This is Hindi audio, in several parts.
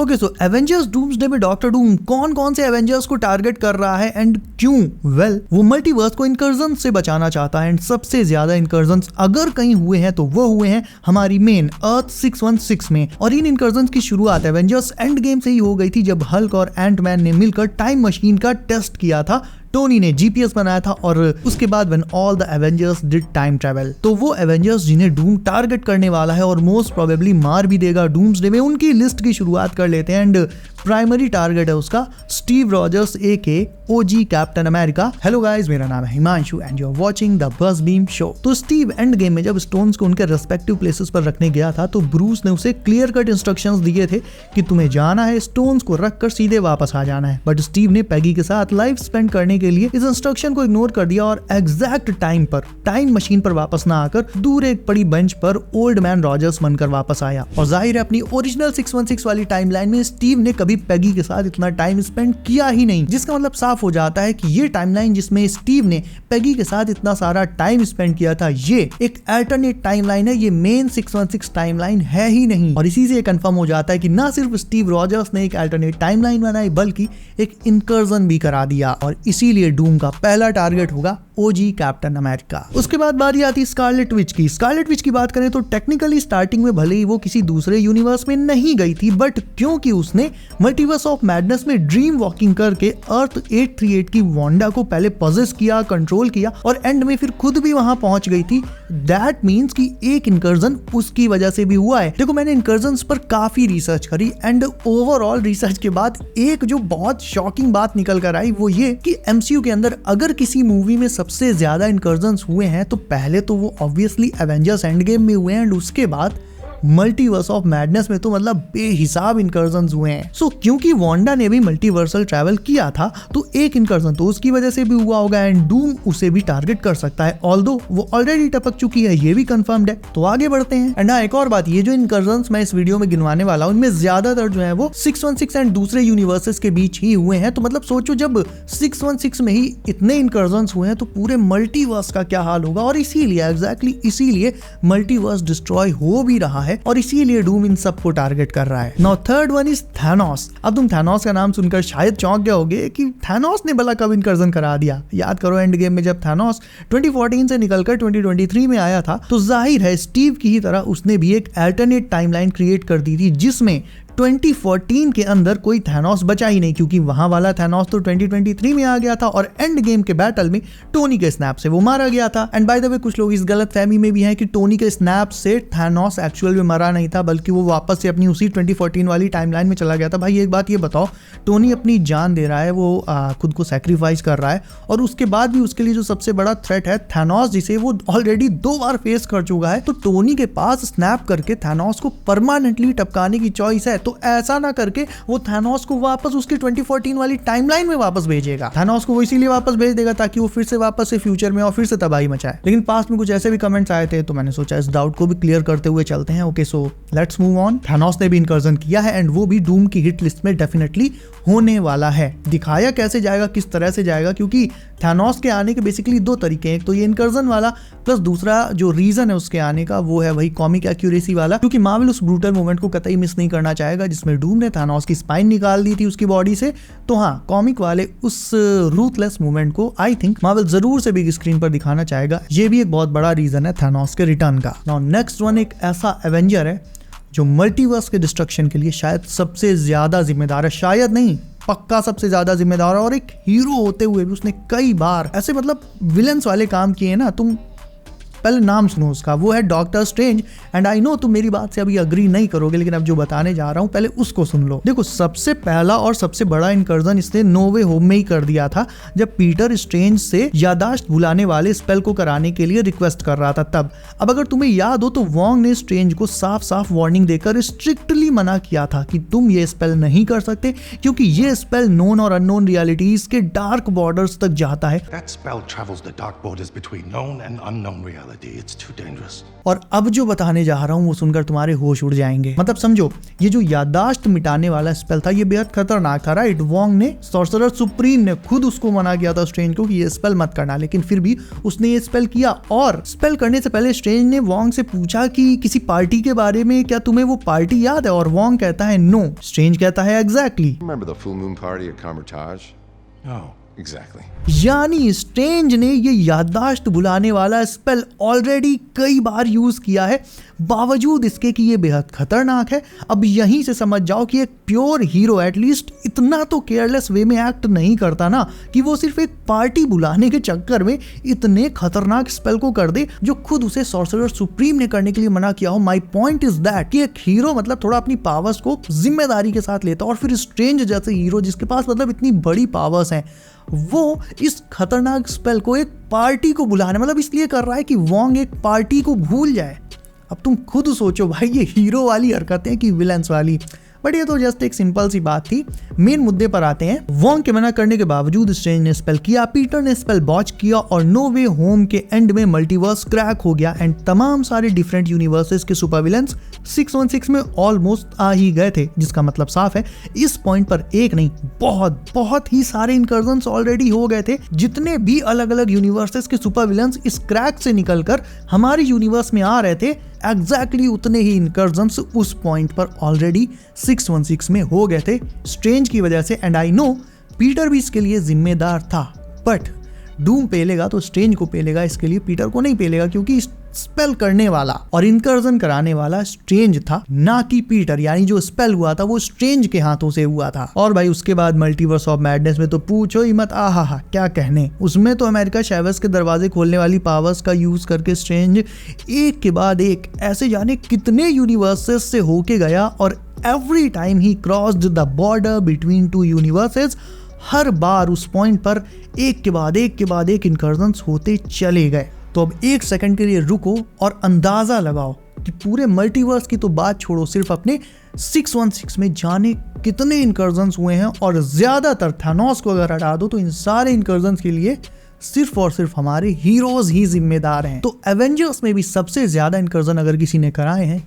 ओके सो एवेंजर्स डूम्सडे में डॉक्टर डूम कौन कौन से एवेंजर्स को टारगेट कर रहा है एंड क्यों? वेल, वो मल्टीवर्स को इनकर्जन से बचाना चाहता है एंड सबसे ज्यादा इनकर्जन अगर कहीं हुए हैं तो वो हुए हैं हमारी मेन अर्थ 616 में। और इन इनकर्जन की शुरुआत एवेंजर्स एंड गेम से ही हो गई थी जब हल्क और एंटमैन ने मिलकर टाइम मशीन का टेस्ट किया था। टोनी ने जीपीएस बनाया था और उसके बाद when all the Avengers did time travel, तो वो एवेंजर्स जिन्हें डूम टारगेट करने वाला है और मोस्ट प्रोबेबली मार भी देगा डूम्सडे में, उनकी लिस्ट की शुरुआत कर लेते हैं। एंड प्राइमरी टारगेट है उसका Steve Rogers aka OG Captain America. Hello guys, मेरा नाम है Himanshu and you are watching the buzz beam show. तो स्टीव एंड गेम में जब स्टोन्स को उनके रेस्पेक्टिव प्लेसेस पर रखने गया था तो ब्रूस ने उसे क्लियर कट इंस्ट्रक्शंस दिए थे कि तुम्हें जाना है, स्टोन्स को रखकर सीधे वापस आ जाना है। बट स्टीव ने पैगी के साथ लाइफ स्पेंड करने के लिए इस इंस्ट्रक्शन को इग्नोर कर दिया और एग्जैक्ट टाइम पर टाइम मशीन पर वापस ना आकर दूर एक बड़ी बेंच पर ओल्ड मैन रॉजर्स बनकर वापस आया। और जाहिर है अपनी ओरिजिनल 616 वाली टाइमलाइन में स्टीव ने कभी पैगी के साथ इतना टाइम स्पेंड किया ही नहीं, जिसका मतलब साफ हो जाता है कि ये टाइमलाइन जिसमें स्टीव ने पैगी के साथ इतना सारा टाइम स्पेंड किया था ये एक अल्टरनेट टाइमलाइन है, ये मेन 616 टाइमलाइन है ही नहीं। और इसी से कंफर्म हो जाता है कि ना सिर्फ स्टीव रॉजर्स ने एक अल्टरनेट टाइमलाइन बनाई बल्कि एक इनकर्जन भी करा दिया और इसीलिए डूम का पहला टारगेट होगा ओजी कैप्टन अमेरिका। उसके बाद बारी आती स्कारलेट विच की। स्कारलेट विच की बात करें तो टेक्निकली स्टार्टिंग में भले ही वो किसी दूसरे यूनिवर्स में नहीं गई थी, बट क्योंकि उसने मल्टीवर्स ऑफ मैडनेस में ड्रीम वॉकिंग करके अर्थ 838 की वांडा को पहले पॉजेस किया, कंट्रोल किया और एंड में फिर खुद भी वहां पहुंच गई थी, दैट मीन्स कि एक इनकर्जन उसकी वजह से भी हुआ है। देखो, मैंने इनकर्जन्स पर काफी रिसर्च करी एंड ओवरऑल रिसर्च के बाद एक जो बहुत शॉकिंग बात निकल कर आई वो ये कि एमसीयू के अंदर अगर किसी मूवी में सबसे ज्यादा इनकर्जन्स हुए हैं तो पहले तो वो ऑब्वियसली एवेंजर्स एंड गेम में हुए हैं एंड उसके बाद मल्टीवर्स ऑफ मैडनेस में तो मतलब बेहिसाब इनकर्जन्स हुए हैं। सो क्योंकि वांडा ने भी मल्टीवर्सल ट्रैवल किया था तो एक इनकर्जन तो उसकी वजह से भी हुआ होगा एंड डूम उसे भी टारगेट कर सकता है, ऑल्दो वो ऑलरेडी टपक चुकी है, ये भी कंफर्म्ड है। तो आगे बढ़ते हैं। एंड एक और बात, ये जो इनकर्जन्स मैं इस वीडियो में गिनवाने वाला हूं उनमें ज्यादातर जो है वो 616 एंड दूसरे यूनिवर्सेस के बीच ही हुए हैं। तो मतलब सोचो जब 616 में ही इतने इनकर्जन्स हुए हैं तो पूरे मल्टीवर्स का क्या हाल होगा। और इसीलिए एग्जैक्टली इसीलिए मल्टीवर्स डिस्ट्रॉय हो भी रहा है और इसीलिए डूम इन सब को टारगेट कर रहा है। Now third one is Thanos. अब तुम थैनोस का नाम सुनकर शायद चौंक गए होगे कि थैनोस ने भला कब इनकर्जन करा दिया। याद करो एंड गेम में जब थैनोस 2014 से निकलकर 2023 में आया था तो जाहिर है स्टीव की ही तरह उसने भी एक अल्टरनेट टाइमलाइन क्रिएट कर दी थी जिसमें 2014 के अंदर कोई थैनोस बचा ही नहीं, क्योंकि वहां वाला थैनोस तो 2023 में आ गया था और एंड गेम के बैटल में टोनी के स्नैप से वो मारा गया था। एंड बाय द वे कुछ लोग इस गलत फहमी में भी हैं कि टोनी के स्नैप से थैनोस एक्चुअल में मरा नहीं था बल्कि वो वापस से अपनी उसी 2014 वाली टाइमलाइन में चला गया था। भाई एक बात ये बताओ, टोनी अपनी जान दे रहा है, वो खुद को सैक्रिफाइस कर रहा है और उसके बाद भी उसके लिए जो सबसे बड़ा थ्रेट है थैनोस, जिसे वो ऑलरेडी 2 बार फेस कर चुका है, तो टोनी के पास स्नैप करके थैनोस को परमानेंटली टपकाने की चॉइस है। तो ऐसा ना करके वो थैनोस को वापस उसकी 2014 वाली टाइमलाइन में वापस भेजेगा। थैनोस को वो इसीलिए वापस भेज देगा ताकि वो फिर से वापस से फ्यूचर में और फिर से तबाही मचाए। लेकिन पास्ट में कुछ ऐसे भी कमेंट्स आए थे तो मैंने सोचा इस डाउट को भी क्लियर करते हुए चलते हैं। Okay so let's move on. Thanos ने भी इनकर्जन किया है एंड वो भी डूम की हिट लिस्ट में डेफिनेटली होने वाला है। दिखाया कैसे जाएगा, किस तरह से जाएगा, क्योंकि थैनोस के आने के बेसिकली 2 तरीके हैं। एक तो ये इनकर्जन वाला प्लस दूसरा जो रीजन है उसके आने का वो है वही कॉमिक एक्यूरेसी वाला, क्योंकि मार्वल उस ब्रूटल मोमेंट को कतई मिस नहीं करना चाहेगा जिसमें डूम ने थैनोस की स्पाइन निकाल दी थी उसकी बॉडी से। तो हाँ, कॉमिक वाले उस रूथलेस मोमेंट को आई थिंक मार्वल जरूर से बिग स्क्रीन पर दिखाना चाहेगा। ये भी एक बहुत बड़ा रीजन है थैनोस के रिटर्न का। नाउ नेक्स्ट वन एक ऐसा एवेंजर है जो मल्टीवर्स के डिस्ट्रक्शन के लिए शायद सबसे ज्यादा जिम्मेदार है, शायद नहीं पक्का सबसे ज्यादा जिम्मेदार है। और एक हीरो होते हुए भी उसने कई बार ऐसे मतलब विलेंस वाले काम किए ना। तुम पहले नाम सुनो उसका, वो है doctor strange. And I know तुम मेरी बात से अभी अग्री नहीं करोगे, लेकिन अब जो बताने जा रहा हूं पहले उसको सुन लो। देखो, सबसे पहला और सबसे बड़ा इनकर्जन इसने नो वे होम में ही कर दिया था जब पीटर स्ट्रेंज से यादाश्त भुलाने वाले स्पेल को कराने के लिए रिक्वेस्ट कर रहा था तब। अब अगर तुम्हें याद हो तो वॉन्ग ने स्ट्रेंज को साफ साफ वार्निंग देकर स्ट्रिक्टली मना किया था कि तुम ये स्पेल नहीं कर सकते क्योंकि ये स्पेल नोन और अननोन रियलिटीज के डार्क बॉर्डर्स तक जाता है। That spell travels the dark borders between known and unknown realities. Melody. It's too dangerous. और अब जो बताने जा रहा हूँ वो सुनकर तुम्हारे होश उड़ जाएंगे। मतलब समझो, ये जो याददाश्त मिटाने वाला स्पेल था ये बेहद खतरनाक था, राइट। वोंग ने, सॉर्सरर सुप्रीम ने खुद उसको मना किया था स्ट्रेंज को कि ये स्पेल मत करना, लेकिन फिर भी उसने ये स्पेल किया। और स्पेल करने से पहले स्ट्रेंज ने वोंग से पूछा कि किसी पार्टी के बारे में, क्या तुम्हें वो पार्टी याद है? और वोंग कहता है नो। स्ट्रेंज कहता है exactly. Remember the full moon party at Carmitage? Oh, exactly. यानी स्ट्रेंज ने ये याददाश्त भुलाने वाला स्पेल ऑलरेडी कई बार यूज किया है, बावजूद इसके कि ये बेहद खतरनाक है। अब यहीं से समझ जाओ कि एक प्योर हीरो एटलीस्ट इतना तो केयरलेस वे में एक्ट नहीं करता ना कि वो सिर्फ एक पार्टी बुलाने के चक्कर में इतने खतरनाक स्पेल को कर दे जो खुद उसे सॉर्सरर सुप्रीम ने करने के लिए मना किया हो। माय पॉइंट इज दैट कि एक हीरो मतलब थोड़ा अपनी पावर्स को जिम्मेदारी के साथ लेता, और फिर स्ट्रेंज जैसे हीरो जिसके पास मतलब इतनी बड़ी पावर्स हैं, वो इस खतरनाक स्पेल को एक पार्टी को बुलाने मतलब इसलिए कर रहा है कि वोंग एक पार्टी को भूल जाए। अब तुम खुद सोचो भाई, ये हीरो वाली हरकतें कि विलेंस वाली। बट ये तो जस्ट एक सिंपल सी बात थी। मेन मुद्दे पर आते हैं। वोंग के मना करने के बावजूद स्ट्रेंज ने स्पेल किया, पीटर ने स्पेल बॉच किया, और नो वे होम के एंड में मल्टीवर्स क्रैक हो गया एंड तमाम सारे डिफरेंट यूनिवर्सेस के सुपर विलेंस 616 में ऑलमोस्ट आ ही गए थे, जिसका मतलब साफ है इस पॉइंट पर एक नहीं बहुत ही सारे इनकर्जन्स ऑलरेडी हो गए थे। जितने भी अलग अलग यूनिवर्सेस के सुपर विलेंस इस क्रैक से निकलकर हमारे यूनिवर्स में आ रहे थे, एग्जैक्टली उतने ही इनकर्जन्स उस पॉइंट पर ऑलरेडी 616 में हो गए थे स्ट्रेंज की वजह से। एंड आई नो पीटर भी इसके लिए जिम्मेदार था, बट डूम पेलेगा तो स्ट्रेंज को पेलेगा, इसके लिए पीटर को नहीं पेलेगा, क्योंकि स्पेल करने वाला और इनकर्जन कराने वाला स्ट्रेंज था, ना कि पीटर। यानी जो स्पेल हुआ था वो स्ट्रेंज के हाथों से हुआ था। और भाई उसके बाद मल्टीवर्स ऑफ मैडनेस में तो पूछो ही मत, आहा क्या कहने। उसमें तो अमेरिका शैवेस के दरवाजे खोलने वाली पावर्स का यूज करके स्ट्रेंज एक के बाद एक ऐसे जाने कितने यूनिवर्सेस से होके गया, और एवरी टाइम ही crossed the border between two universes, हर बार उस पॉइंट पर एक के बाद एक इनकर्जन्स होते चले गए। तो अब एक सेकंड के लिए रुको और अंदाजा लगाओ कि पूरे मल्टीवर्स की तो बात छोड़ो, सिर्फ अपने 616 में जाने कितने इनकर्जन्स हुए हैं, और ज्यादातर थानोस को अगर हटा दो तो इन सारे इनकर्जन्स के लिए सिर्फ और सिर्फ हमारे हीरोज ही जिम्मेदार हैं। तो एवेंजर्स में भी सबसे ज्यादा इनकर्जन अगर किसी ने कराए हैं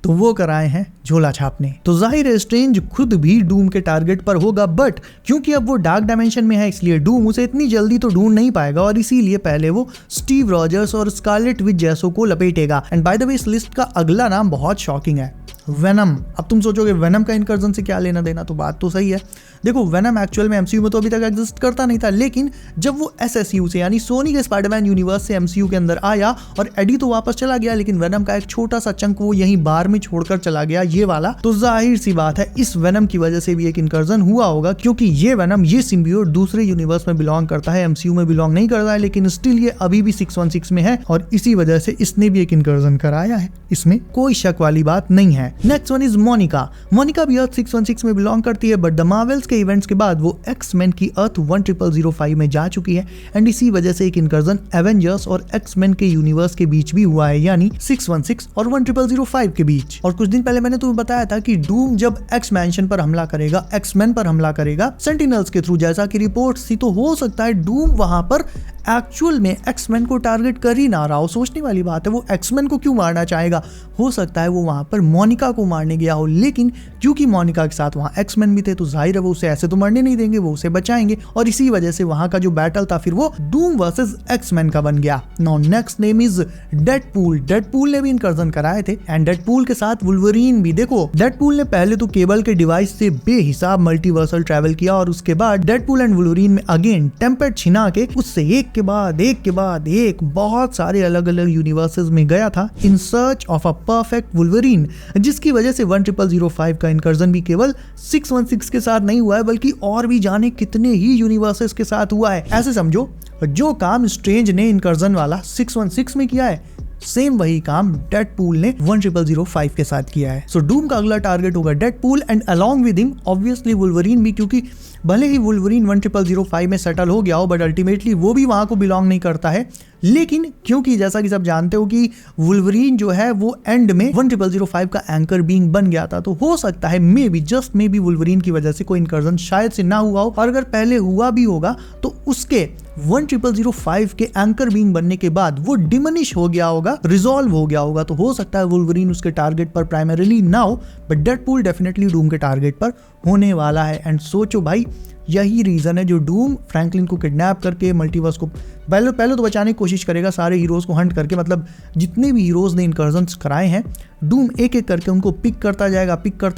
तो वो कराए हैं झोला छाप ने। तो जाहिर है स्ट्रेंज खुद भी डूम के टारगेट पर होगा, बट क्योंकि अब वो डार्क डायमेंशन में है इसलिए डूम उसे इतनी जल्दी तो ढूंढ नहीं पाएगा, और इसीलिए पहले वो स्टीव रॉजर्स और स्कारलेट विच जैसों को लपेटेगा। एंड बाय द वे इस लिस्ट का अगला नाम बहुत शॉकिंग है, वेनम। अब तुम सोचोगे वेनम का इनकर्जन से क्या लेना देना, तो बात तो सही है। देखो वेनम एक्चुअल में एमसीयू में तो अभी तक एग्जिस्ट करता नहीं था, लेकिन जब वो एसएसयू से यानी सोनी के स्पाइडरमैन यूनिवर्स से एमसीयू के अंदर आया, और एडी तो वापस चला गया, लेकिन वेनम का एक छोटा सा चंक वो यहीं बार में छोड़कर चला गया, ये वाला। तो जाहिर सी बात है इस वेनम की वजह से भी एक इनकर्जन हुआ होगा, क्योंकि ये वेनम, ये सिम्बियोट दूसरे यूनिवर्स में बिलोंग करता है, एमसीयू में बिलोंग नहीं करता है, लेकिन स्टिल ये अभी भी 616 में है, और इसी वजह से इसने भी एक इनकर्जन कराया है, इसमें कोई शक वाली बात नहीं है। Next one is Monica. Monica भी अर्थ 616 में बिलोंग करती है, बट द मार्वल्स के इवेंट्स के बाद वो एक्समैन की अर्थ 10005 में जा चुकी है, एंड इसी वजह से एक इनकर्जन एवेंजर्स और एक्समैन के यूनिवर्स के बीच भी हुआ है, यानी 616 और 10005 के बीच। और कुछ दिन पहले मैंने तुम्हें बताया था कि डूम जब एक्स मैंशन पर हमला करेगा, एक्समैन पर हमला करेगा सेंटिनल्स के थ्रू, जैसा कि रिपोर्ट्स थी, तो हो सकता है डूम वहां पर एक्चुअल में एक्समैन को टारगेट कर ही ना रहा हो। सोचने वाली बात है, वो एक्समैन को क्यों मारना चाहेगा? हो सकता है वो वहां पर मोनिका को मारने गया हो, लेकिन क्योंकि मोनिका के साथ वहां एक्समैन भी थे तो जाहिर है वो उसे ऐसे तो मरने नहीं देंगे, वो उसे बचाएंगे, और इसी वजह से वहां का जो बैटल था फिर वो डूम वर्सेस एक्समैन का बन गया। Now next name is Deadpool. Deadpool ने भी इनकर्जन कराए थे, एंड डेडपूल के साथ वुल्वरीन भी। देखो डेडपूल ने पहले तो केबल के डिवाइस से बेहिसाब मल्टीवर्सल ट्रैवल किया, और उसके बाद डेडपूल एंड वुल्वरीन में अगेन टेम्पेट छिना के उससे एक के बाद एक बहुत सारे अलग अलग यूनिवर्सेस में गया था in search of a perfect Wolverine, जिसकी वजह से 10005 का इनकर्जन भी केवल 616 के साथ नहीं हुआ है, बल्कि और भी जाने कितने ही यूनिवर्सेस के साथ हुआ है। ऐसे समझो जो काम स्ट्रेंज ने इनकर्जन वाला 616 में किया है, सेम वही काम डेडपूल ने 10005 के साथ किया है। सो डूम का अगला टारगेट होगा Deadpool, and along with him obviously Wolverine भी, क्योंकि भले ही वुल्वरीन 10005 में सेटल हो गया हो, बट अल्टीमेटली वो भी वहां को बिलोंग नहीं करता है। लेकिन क्योंकि जैसा कि सब जानते हो कि वुल्वरीन जो है वो एंड में 10005 का एंकर बीइंग बन गया था, तो हो सकता है may be, just may be, Wolverine की वजह से कोई इनकर्जन शायद से ना हुआ हो, और अगर पहले हुआ भी होगा तो उसके 1005 के एंकर बीइंग बनने के बाद वो डिमिनिश हो गया होगा, रिजॉल्व हो गया होगा। तो हो सकता है वुल्वरीन उसके टारगेट पर प्राइमरीली ना हो, बट डेडपूल डेफिनेटली डूम के टारगेट पर होने वाला है। एंड सोचो भाई, यही रीजन है जो डूम फ्रैंकलिन को किडनैप करके मल्टीवर्स को पहले तो बचाने की कोशिश करेगा, सारे हीरोज को हंट करके, मतलब जितने भी हीरोज ने इनकर्जन्स कराए हैं, डूम एक एक करके उनको पिक करता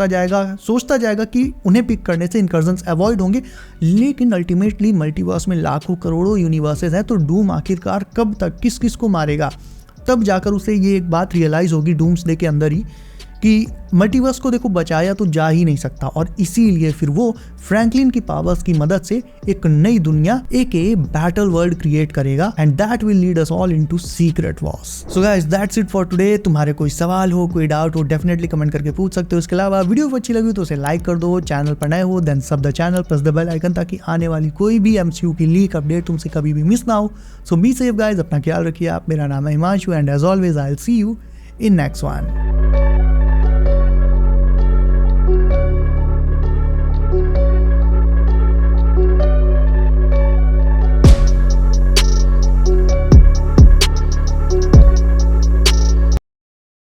जाएगा, सोचता जाएगा कि उन्हें पिक करने से इनकर्जन्स अवॉइड होंगे। लेकिन अल्टीमेटली मल्टीवर्स में लाखों करोड़ों यूनिवर्सेस हैं, तो डूम आखिरकार कब तक किस किस को मारेगा? तब जाकर उसे ये एक बात रियलाइज होगी डूम्सडे के अंदर ही कि मल्टीवर्स को देखो बचाया तो जा ही नहीं सकता, और इसीलिए फिर वो फ्रैंकलिन की पावर्स की मदद से एक नई दुनिया एक बैटल वर्ल्ड क्रिएट करेगा, and that will lead us all into secret Wars. So guys, that's it for today. तुम्हारे कोई सवाल हो, कोई डाउट हो, डेफिनेटली कमेंट करके पूछ सकते हो। इसके अलावा वीडियो अच्छी लगी तो उसे लाइक कर दो, चैनल पर नए हो then sub the channel press the bell icon, ताकि आने वाली कोई भी MCU की लीक अपडेट तुमसे कभी भी मिस ना हो। सो बी सेफ गाइस, अपना ख्याल रखिए आप। मेरा नाम है Himanshu and as always I will see you in next one.